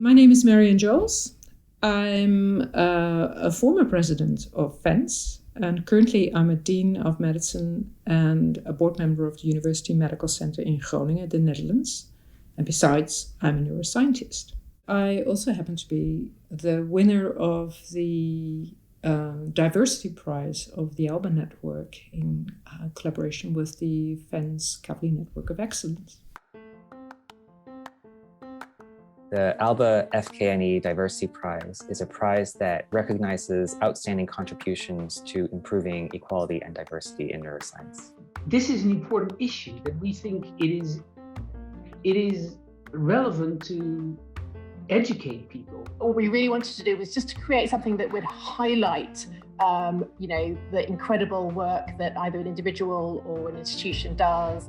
My name is Marian Joëls. I'm a former president of FENS, and currently I'm a Dean of Medicine and a board member of the University Medical Center in Groningen, the Netherlands. And besides, I'm a neuroscientist. I also happen to be the winner of the Diversity Prize of the ALBA network in collaboration with the FENS-Kavli Network of Excellence. The ALBA-FKNE Diversity Prize is a prize that recognizes outstanding contributions to improving equality and diversity in neuroscience. This is an important issue that we think it is relevant to educate people. All we really wanted to do was just to create something that would highlight the incredible work that either an individual or an institution does.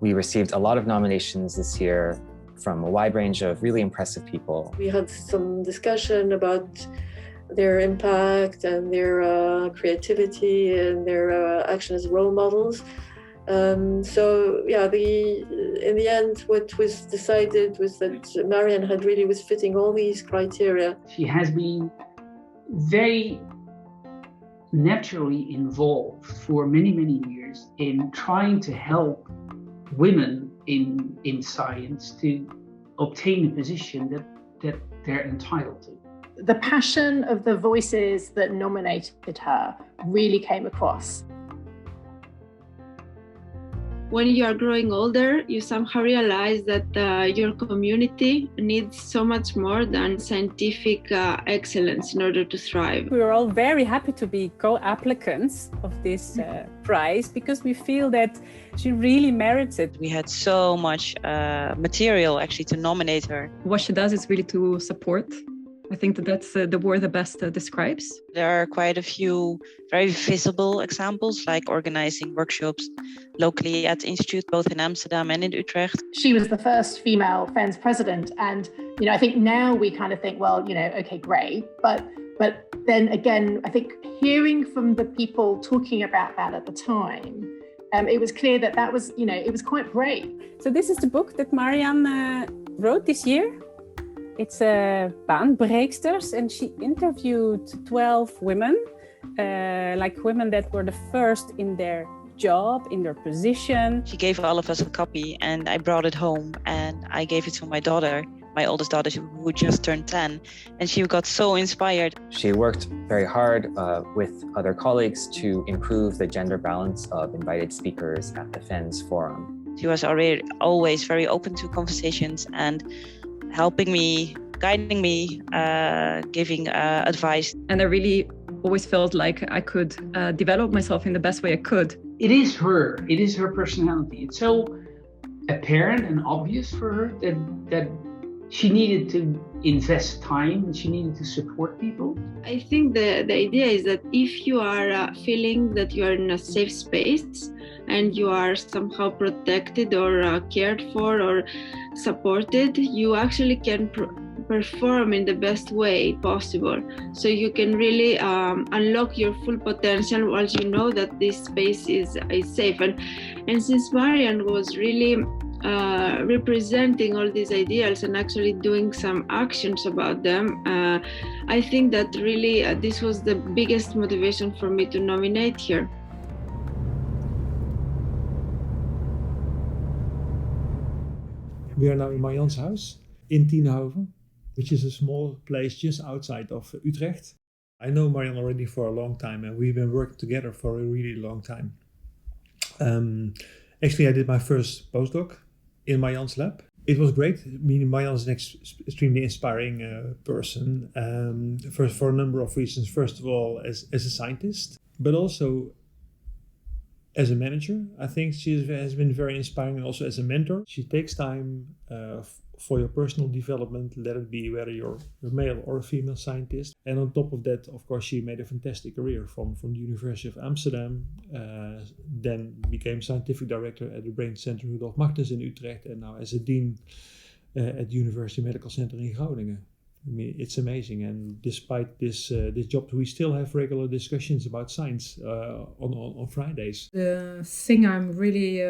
We received a lot of nominations this year from a wide range of really impressive people. We had some discussion about their impact and their creativity and their action as role models. In the end, what was decided was that Marian was fitting all these criteria. She has been very naturally involved for many, many years in trying to help women in science to obtain a position that they're entitled to. The passion of the voices that nominated her really came across. When you are growing older, you somehow realize that your community needs so much more than scientific excellence in order to thrive. We were all very happy to be co-applicants of this prize because we feel that she really merits it. We had so much material actually to nominate her. What she does is really to support. I think that's the word that best describes. There are quite a few very visible examples, like organizing workshops locally at the Institute, both in Amsterdam and in Utrecht. She was the first female FENS president. And, I think now we kind of think, well, okay, great. But then again, I think hearing from the people talking about that at the time, it was clear that was, it was quite brave. So this is the book that Marian wrote this year. It's Baanbreeksters, and she interviewed 12 women, women that were the first in their job, in their position. She gave all of us a copy, and I brought it home and I gave it to my daughter, my oldest daughter, who just turned 10, and she got so inspired. She worked very hard with other colleagues to improve the gender balance of invited speakers at the FENS Forum. She was always very open to conversations and helping me, guiding me, giving advice. And I really always felt like I could develop myself in the best way I could. It is her personality. It's so apparent and obvious for her that she needed to invest time and she needed to support people. I think the idea is that if you are feeling that you are in a safe space and you are somehow protected or cared for or supported, you actually can perform in the best way possible. So you can really unlock your full potential once you know that this space is safe. And since Marian was really representing all these ideals and actually doing some actions about them, I think that really this was the biggest motivation for me to nominate her. We are now in Marian's house in Tienhoven, which is a small place just outside of Utrecht. I know Marian already for a long time and we've been working together for a really long time. Actually, I did my first postdoc in Marian's lab. It was great. I mean, Marian is an extremely inspiring person for a number of reasons. First of all, as a scientist, but also as a manager. I think she has been very inspiring, and also as a mentor. She takes time for your personal development, let it be whether you're a male or a female scientist. And on top of that, of course, she made a fantastic career from the University of Amsterdam, then became scientific director at the Brain Center Rudolf Magnus in Utrecht, and now as a dean at the University Medical Center in Groningen. I mean, it's amazing, and despite this job, we still have regular discussions about science on Fridays. The thing I'm really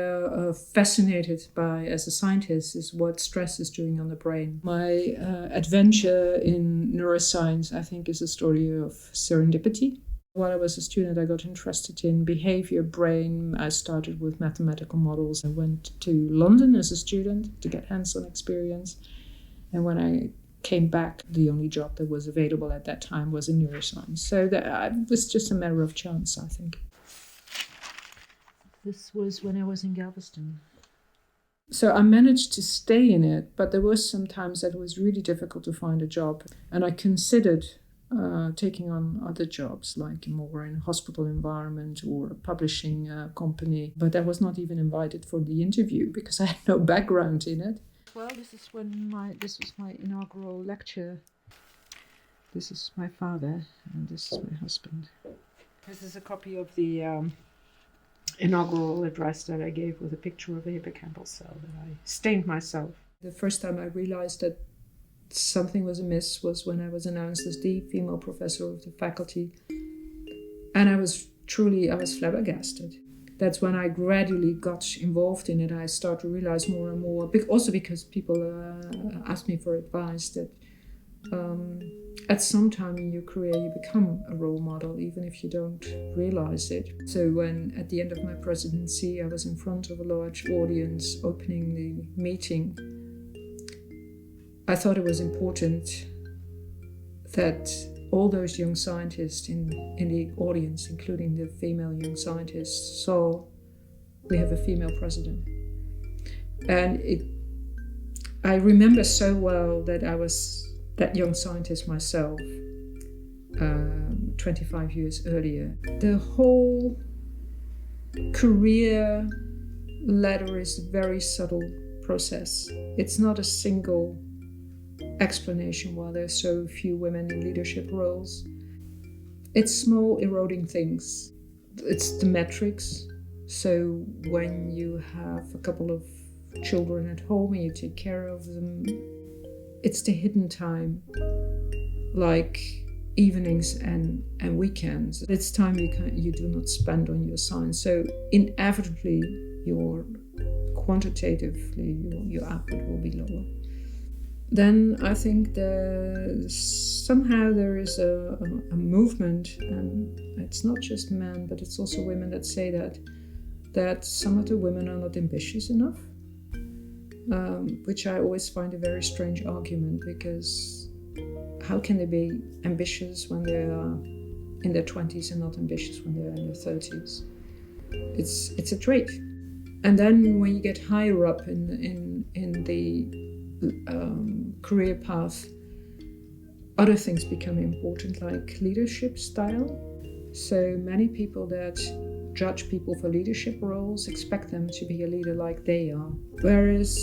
fascinated by as a scientist is what stress is doing on the brain. My adventure in neuroscience, I think, is a story of serendipity. While I was a student, I got interested in behavior, brain. I started with mathematical models. I went to London as a student to get hands-on experience, and when I came back, the only job that was available at that time was in neuroscience. So that was just a matter of chance, I think. This was when I was in Galveston. So I managed to stay in it, but there were some times that it was really difficult to find a job. And I considered taking on other jobs, like more in a hospital environment or a publishing company. But I was not even invited for the interview because I had no background in it. Well, this was my inaugural lecture. This is my father, and this is my husband. This is a copy of the inaugural address that I gave with a picture of a hippocampal cell that I stained myself. The first time I realized that something was amiss was when I was announced as the female professor of the faculty. And I was flabbergasted. That's when I gradually got involved in it. I started to realize more and more, also because people asked me for advice, that at some time in your career you become a role model, even if you don't realize it. So when at the end of my presidency I was in front of a large audience opening the meeting, I thought it was important that all those young scientists in the audience, including the female young scientists, saw we have a female president. And I remember so well that I was that young scientist myself 25 years earlier. The whole career ladder is a very subtle process. It's not a single explanation why there's so few women in leadership roles. It's small eroding things. It's the metrics. So when you have a couple of children at home and you take care of them, it's the hidden time, like evenings and weekends. It's time you do not spend on your science. So inevitably quantitatively your output will be lower. Then I think somehow there is a movement, and it's not just men, but it's also women that say that some of the women are not ambitious enough, which I always find a very strange argument, because how can they be ambitious when they are in their 20s and not ambitious when they're in their 30s? It's a trait. And then when you get higher up in the career path, other things become important, like leadership style. So many people that judge people for leadership roles expect them to be a leader like they are. Whereas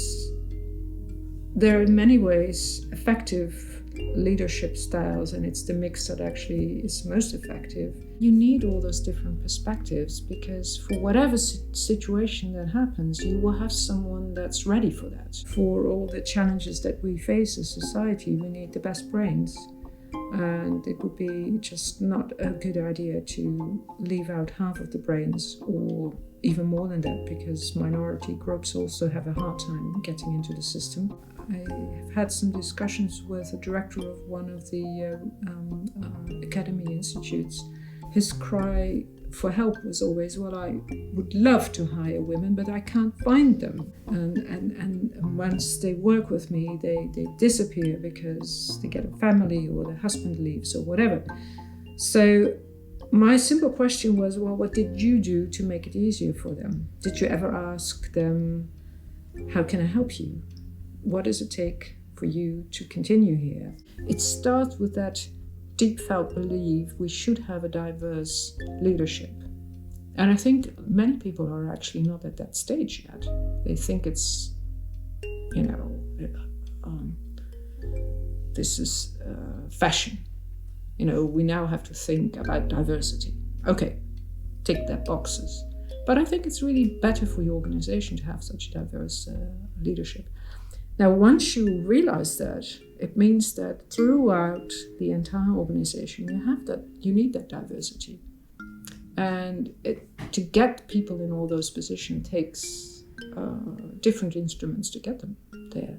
there are in many ways effective leadership styles, and it's the mix that actually is most effective. You need all those different perspectives, because for whatever situation that happens, you will have someone that's ready for that. For all the challenges that we face as society, we need the best brains. And it would be just not a good idea to leave out half of the brains, or even more than that, because minority groups also have a hard time getting into the system. I have had some discussions with the director of one of the academy institutes. His cry for help was always, well, I would love to hire women, but I can't find them. And once they work with me, they disappear because they get a family or their husband leaves or whatever. So my simple question was, well, what did you do to make it easier for them? Did you ever ask them, how can I help you? What does it take for you to continue here? It starts with that deep felt belief we should have a diverse leadership. And I think many people are actually not at that stage yet. They think it's, this is fashion. We now have to think about diversity. Okay, tick that boxes. But I think it's really better for your organization to have such a diverse leadership. Now, once you realize that, it means that throughout the entire organization, you need that diversity. And to get people in all those positions takes different instruments to get them there.